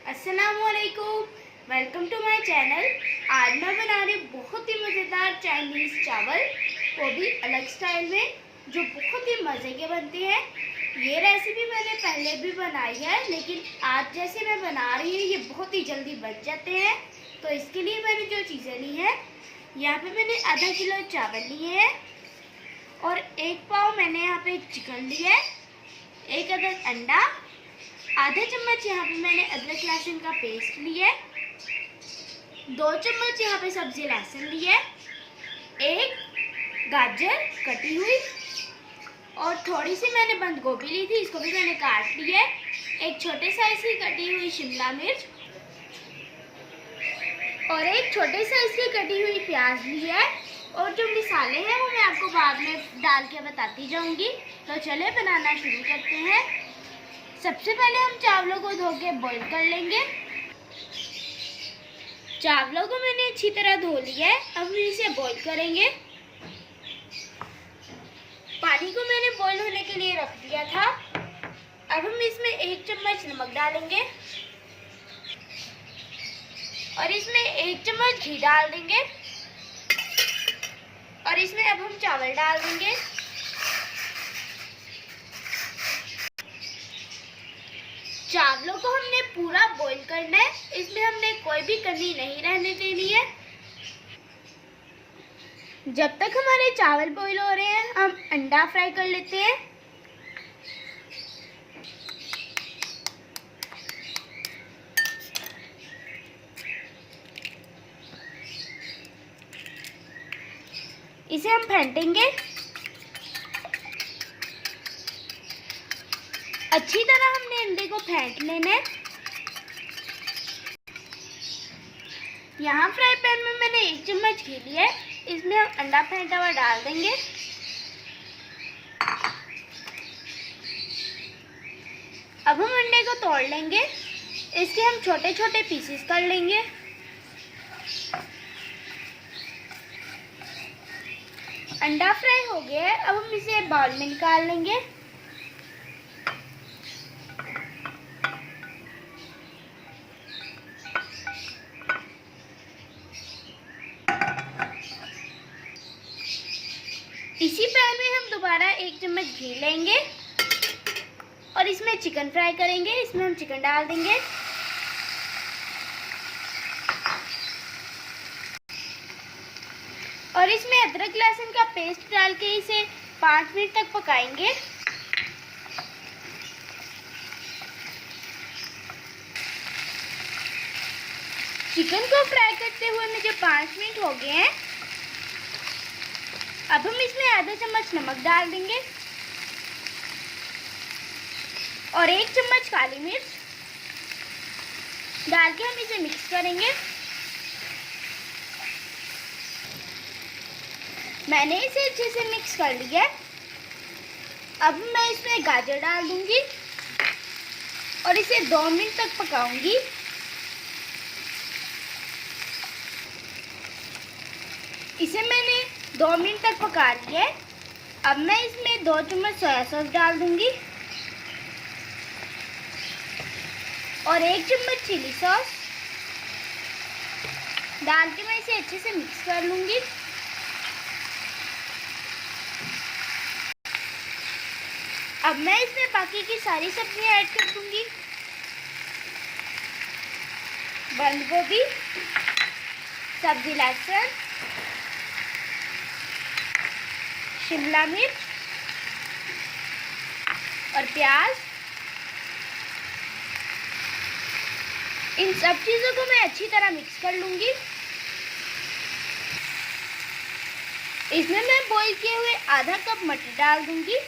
अस्सलामुअलैकुम, welcome to my channel. आज मैं बना रही बहुत ही मज़ेदार चाइनीज़ चावल, वो भी अलग स्टाइल में, जो बहुत ही मज़े के बनते हैं। ये रेसिपी मैंने पहले भी बनाई है, लेकिन आज जैसे मैं बना रही हूँ ये बहुत ही जल्दी बन जाते हैं। तो इसके लिए मैंने जो चीज़ें ली हैं, यहाँ पे मैंने आधा किलो चावल लिए हैं और 1 पाव मैंने यहाँ पे चिकन लिया है, 1 अदद अंडा, आधा चम्मच यहाँ पे मैंने अदरक लहसुन का पेस्ट लिया है, 2 चम्मच यहाँ पे सब्जी लहसुन लिया है, 1 गाजर कटी हुई और थोड़ी सी मैंने बंद गोभी ली थी, इसको भी मैंने काट लिया है, 1 छोटे साइज की कटी हुई शिमला मिर्च और 1 छोटे साइज की कटी हुई प्याज ली है। और जो मसाले हैं वो मैं आपको बाद में डाल के बताती जाऊंगी। तो चले बनाना शुरू करते हैं। सबसे पहले हम चावलों को धो के बॉईल कर लेंगे। चावलों को मैंने अच्छी तरह धो लिया है, अब हम इसे बॉईल करेंगे। पानी को मैंने बॉईल होने के लिए रख दिया था। अब हम इसमें 1 चम्मच नमक डालेंगे और इसमें 1 चम्मच घी डाल देंगे और इसमें अब हम चावल डाल देंगे। चावलों को हमने पूरा बॉईल करना है, इसमें हमने कोई भी कमी नहीं रहने देनी है। जब तक हमारे चावल बॉईल हो रहे हैं, हम अंडा फ्राई कर लेते हैं। इसे हम फेंटेंगे। अच्छी तरह हमने अंडे को फेंट लेना है। यहाँ फ्राई पैन में मैंने 1 चम्मच घी लिया है, इसमें हम अंडा फेंटा हुआ डाल देंगे। अब हम अंडे को तोड़ लेंगे, इसके हम छोटे छोटे पीसेस कर लेंगे। अंडा फ्राई हो गया है, अब हम इसे बाउल में निकाल लेंगे। इसी पैन में हम दोबारा 1 चम्मच घी लेंगे और इसमें चिकन फ्राई करेंगे। इसमें हम चिकन डाल देंगे और इसमें अदरक लहसुन का पेस्ट डाल के इसे 5 मिनट तक पकाएंगे। चिकन को फ्राई करते हुए मुझे 5 मिनट हो गए हैं। अब हम इसमें आधा चम्मच नमक डाल देंगे और 1 चम्मच काली मिर्च डाल के हम इसे मिक्स करेंगे। मैंने इसे अच्छे से मिक्स कर लिया है। अब मैं इसमें गाजर डाल दूंगी और इसे 2 मिनट तक पकाऊंगी। इसे मैंने 2 मिनट तक पका लिया है। अब मैं इसमें 2 चम्मच सोया सॉस डाल दूंगी और 1 चम्मच चिली सॉस डाल के मैं इसे अच्छे से मिक्स कर लूंगी। अब मैं इसमें बाकी की सारी सब्जियां ऐड कर दूंगी। बंद गोभी, सब्जी लहसुन, शिमला मिर्च और प्याज। इन सब चीज़ों को मैं अच्छी तरह मिक्स कर लूंगी। इसमें मैं बॉईल किए हुए आधा कप मटर डाल दूंगी।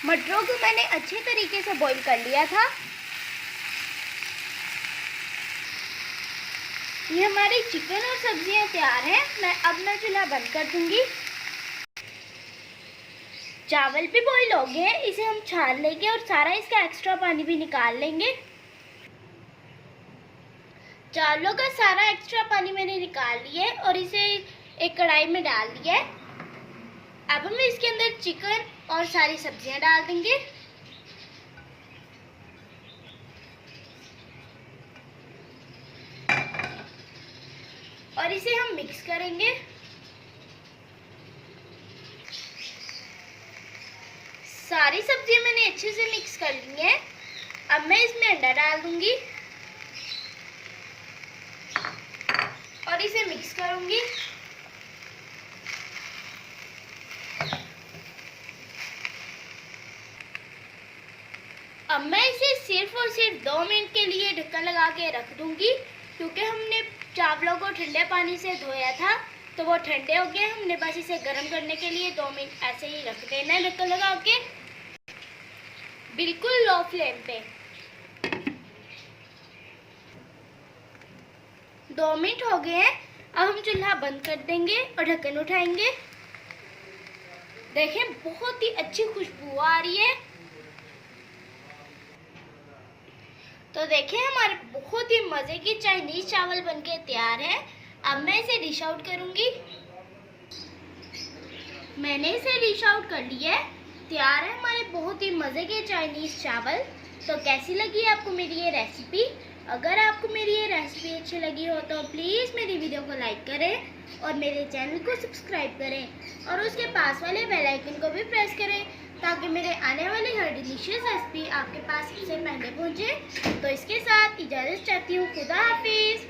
मटरों को मैंने अच्छे तरीके से बॉईल कर लिया था। ये हमारी चिकन और सब्जियां तैयार हैं। मैं अब चूल्हा बंद कर दूंगी। चावल भी बॉईल हो गए, इसे हम छान लेंगे और सारा इसका एक्स्ट्रा पानी भी निकाल लेंगे। चावलों का सारा एक्स्ट्रा पानी मैंने निकाल लिया है और इसे एक कढ़ाई में डाल दिया है। अब हम इसके अंदर चिकन और सारी सब्जियां डाल देंगे। और इसे हम मिक्स करेंगे। सारी सब्जियां मैंने अच्छे से मिक्स कर ली हैं। अब मैं इसमें अंडा डाल दूंगी और इसे मिक्स करूंगी। अब मैं इसे सिर्फ और सिर्फ 2 मिनट के लिए ढक्कन लगा के रख दूंगी, क्योंकि हमने चावलों को ठंडे पानी से धोया था तो वो ठंडे हो गए। हमने बस इसे गर्म करने के लिए 2 मिनट ऐसे ही रख देना है ढक्कन लगा के, बिल्कुल लो फ्लेम पे। 2 मिनट हो गए हैं। अब हम चूल्हा बंद कर देंगे और ढक्कन उठाएंगे। देखें, बहुत ही अच्छी खुशबू आ रही है। तो देखें, हमारे बहुत ही मजे की चाइनीज चावल बनके तैयार है। अब मैं इसे डिश आउट करूंगी। मैंने इसे डिश आउट कर लिया है। तैयार है हमारे बहुत ही मजे के चाइनीज चावल। तो कैसी लगी आपको मेरी ये रेसिपी? अगर आपको मेरी ये रेसिपी अच्छी लगी हो तो प्लीज़ मेरी वीडियो को लाइक करें और मेरे चैनल को सब्सक्राइब करें और उसके पास वाले बेल आइकन को भी प्रेस करें, ताकि मेरे आने वाली हर डिलीशियस रेसिपी आपके पास सबसे पहले पहुंचे। तो इसके साथ इजाज़त चाहती हूँ। खुदा हाफिज़।